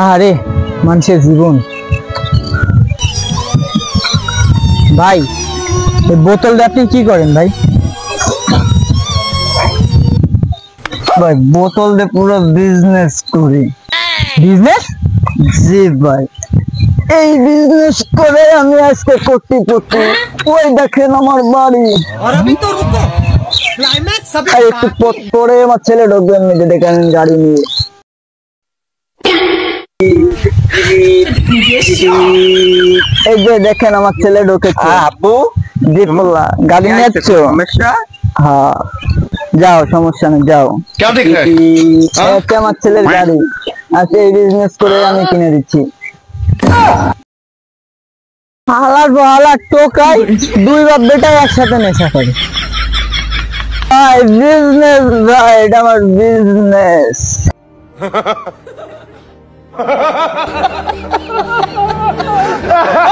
আরে মানুষের জীবন। ভাই এই বোতল দিয়ে আপনি কি করেন ভাই? ভাই বোতল দিয়ে পুরো বিজনেস করি। বিজনেস? জি ভাই, এই বিজনেস করে আমি আজকে কোটিপতি। ওই দেখেন আমার বাড়ি। আর একটু পথ পরে আমার ছেলে ঢুকবে, এমনি দেখেন গাড়ি নিয়ে। এই যে দেখেন আমার ছেলে ঢুকেছে। আব্বু জি বললা, গাড়ি নিয়ে যাচ্ছো? হ্যাঁ যাও, সমস্যা নেই, যাও। क्या देख रहा है? এটা আমার ছেলের গাড়ি, আজকে এই বিজনেস করে আমি কিনে দিচ্ছি। হালার বহালার টোকাই দুই বাপ বেটাই একসাথে নেশা করে। ভাই বিজনেস, ভাই এটা আমার বিজনেস। Ha ha ha!